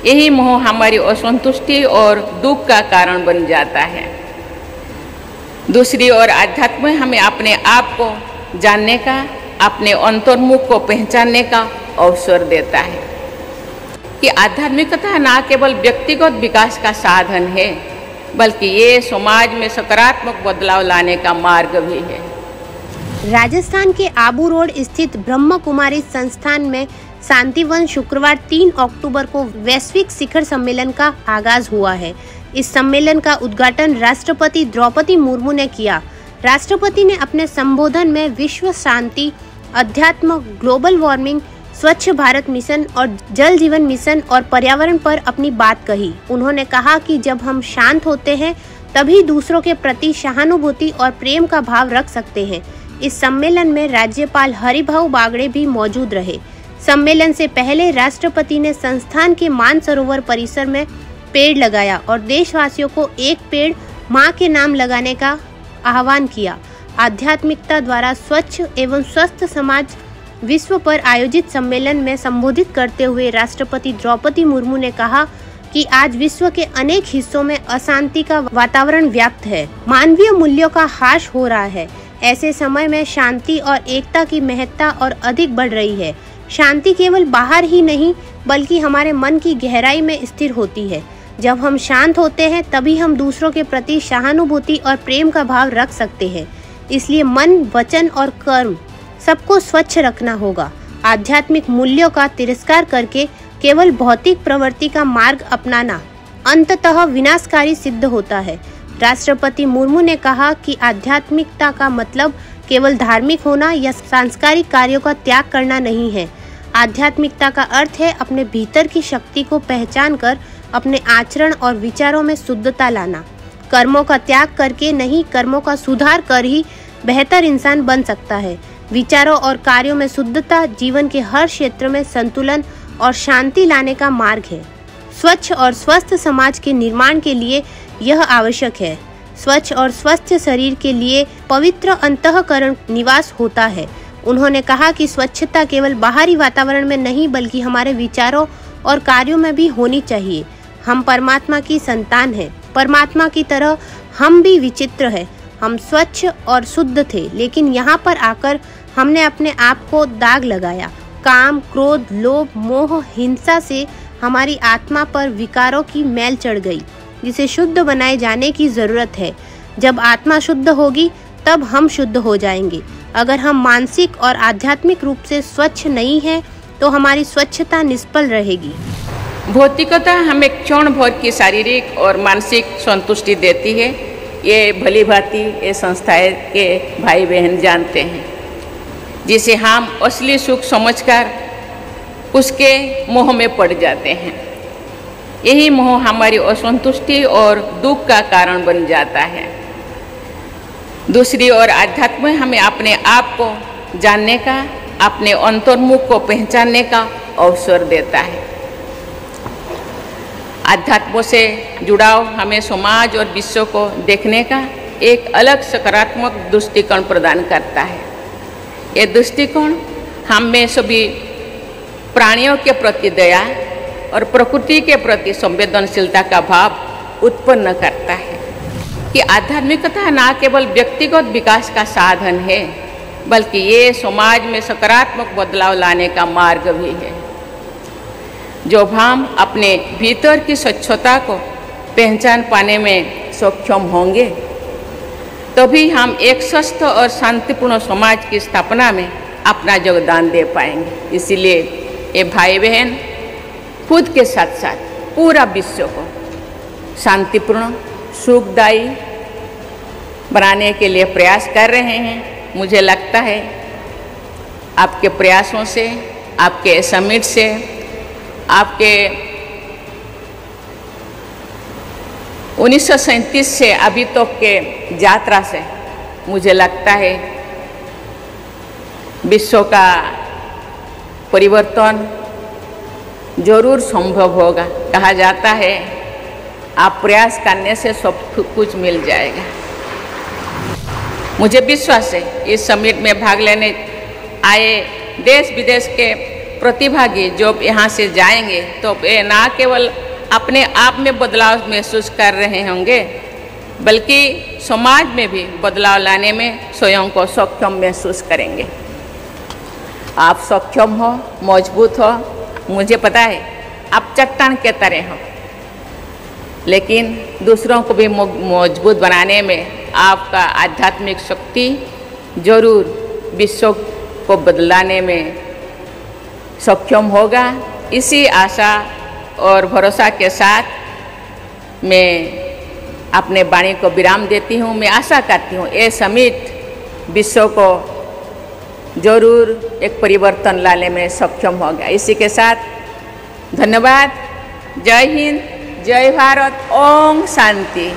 यही मोह हमारी असंतुष्टि और दुख का कारण बन जाता है। दूसरी ओर आध्यात्म हमें अपने आप को जानने का, अपने अंतर्मुख को पहचानने का अवसर देता है कि आध्यात्मिकता न केवल व्यक्तिगत विकास का साधन है, बल्कि ये समाज में सकारात्मक बदलाव लाने का मार्ग भी है। राजस्थान के आबू रोड स्थित ब्रह्म कुमारी संस्थान में शांतिवन शुक्रवार 3 अक्टूबर को वैश्विक शिखर सम्मेलन का आगाज हुआ है। इस सम्मेलन का उद्घाटन राष्ट्रपति द्रौपदी मुर्मू ने किया। राष्ट्रपति ने अपने संबोधन में विश्व शांति, अध्यात्म, ग्लोबल वार्मिंग, स्वच्छ भारत मिशन और जल जीवन मिशन और पर्यावरण पर अपनी बात कही। उन्होंने कहा कि जब हम शांत होते हैं तभी दूसरों के प्रति सहानुभूति और प्रेम का भाव रख सकते हैं। इस सम्मेलन में राज्यपाल हरिभाऊ बागड़े भी मौजूद रहे। सम्मेलन से पहले राष्ट्रपति ने संस्थान के मानसरोवर परिसर में पेड़ लगाया और देशवासियों को एक पेड़ मां के नाम लगाने का आह्वान किया। आध्यात्मिकता द्वारा स्वच्छ एवं स्वस्थ समाज विश्व पर आयोजित सम्मेलन में संबोधित करते हुए राष्ट्रपति द्रौपदी मुर्मू ने कहा कि आज विश्व के अनेक हिस्सों में अशांति का वातावरण व्याप्त है, मानवीय मूल्यों का ह्रास हो रहा है। ऐसे समय में शांति और एकता की महत्ता और अधिक बढ़ रही है। शांति केवल बाहर ही नहीं बल्कि हमारे मन की गहराई में स्थिर होती है। जब हम शांत होते हैं तभी हम दूसरों के प्रति सहानुभूति और प्रेम का भाव रख सकते हैं। इसलिए मन, वचन और कर्म सबको स्वच्छ रखना होगा। आध्यात्मिक मूल्यों का तिरस्कार करके केवल भौतिक प्रवृत्ति का मार्ग अपनाना अंततः विनाशकारी सिद्ध होता है। राष्ट्रपति मुर्मू ने कहा कि आध्यात्मिकता का मतलब केवल धार्मिक होना या सांस्कृतिक कार्यों का त्याग करना नहीं है। आध्यात्मिकता का अर्थ है अपने भीतर की शक्ति को पहचान कर अपने आचरण और विचारों में शुद्धता लाना। कर्मों का त्याग करके नहीं, कर्मों का सुधार कर ही बेहतर इंसान बन सकता है। विचारों और कार्यों में शुद्धता जीवन के हर क्षेत्र में संतुलन और शांति लाने का मार्ग है। स्वच्छ और स्वस्थ समाज के निर्माण के लिए यह आवश्यक है। स्वच्छ और स्वस्थ शरीर के लिए पवित्र अंतःकरण निवास होता है। उन्होंने कहा कि स्वच्छता केवल बाहरी वातावरण में नहीं बल्कि हमारे विचारों और कार्यों में भी होनी चाहिए। हम परमात्मा की संतान हैं। परमात्मा की तरह हम भी विचित्र हैं। हम स्वच्छ और शुद्ध थे, लेकिन यहाँ पर आकर हमने अपने आप को दाग लगाया। काम, क्रोध, लोभ, मोह, हिंसा से हमारी आत्मा पर विकारों की मैल चढ़ गई, जिसे शुद्ध बनाए जाने की जरूरत है। जब आत्मा शुद्ध होगी तब हम शुद्ध हो जाएंगे। अगर हम मानसिक और आध्यात्मिक रूप से स्वच्छ नहीं हैं तो हमारी स्वच्छता निष्फल रहेगी। भौतिकता हमें क्षण भर की शारीरिक और मानसिक संतुष्टि देती है। ये भली भांति ये संस्थाएं के भाई बहन जानते हैं, जिसे हम असली सुख समझकर उसके मोह में पड़ जाते हैं। यही मोह हमारी असंतुष्टि और दुख का कारण बन जाता है। दूसरी ओर आध्यात्म हमें अपने आप को जानने का, अपने अंतर्मुख को पहचानने का अवसर देता है। आध्यात्म से जुड़ाव हमें समाज और विश्व को देखने का एक अलग सकारात्मक दृष्टिकोण प्रदान करता है। ये दृष्टिकोण हम में सभी प्राणियों के प्रति दया और प्रकृति के प्रति संवेदनशीलता का भाव उत्पन्न करता है कि आध्यात्मिकता न केवल व्यक्तिगत विकास का साधन है, बल्कि ये समाज में सकारात्मक बदलाव लाने का मार्ग भी है। जब हम अपने भीतर की स्वच्छता को पहचान पाने में सक्षम होंगे, तभी हम एक स्वस्थ और शांतिपूर्ण समाज की स्थापना में अपना योगदान दे पाएंगे। इसीलिए ये भाई बहन खुद के साथ साथ पूरा विश्व को शांतिपूर्ण, सुखदायी बनाने के लिए प्रयास कर रहे हैं। मुझे लगता है आपके प्रयासों से, आपके समिट से, आपके 1937 से अभी तक के यात्रा से मुझे लगता है विश्व का परिवर्तन जरूर संभव होगा। कहा जाता है आप प्रयास करने से सब कुछ मिल जाएगा। मुझे विश्वास है इस समिट में भाग लेने आए देश विदेश के प्रतिभागी जो यहाँ से जाएंगे तो ये ना केवल अपने आप में बदलाव महसूस कर रहे होंगे, बल्कि समाज में भी बदलाव लाने में स्वयं को सक्षम महसूस करेंगे। आप सक्षम हो, मजबूत हो, मुझे पता है आप चट्टान के तरह हो, लेकिन दूसरों को भी मजबूत बनाने में आपका आध्यात्मिक शक्ति जरूर विश्व को बदलाने में सक्षम होगा। इसी आशा और भरोसा के साथ मैं अपने वाणी को विराम देती हूँ। मैं आशा करती हूँ ये समिट विश्व को जरूर एक परिवर्तन लाने में सक्षम होगा। इसी के साथ धन्यवाद। जय हिंद, जय भारत, ओम शांति।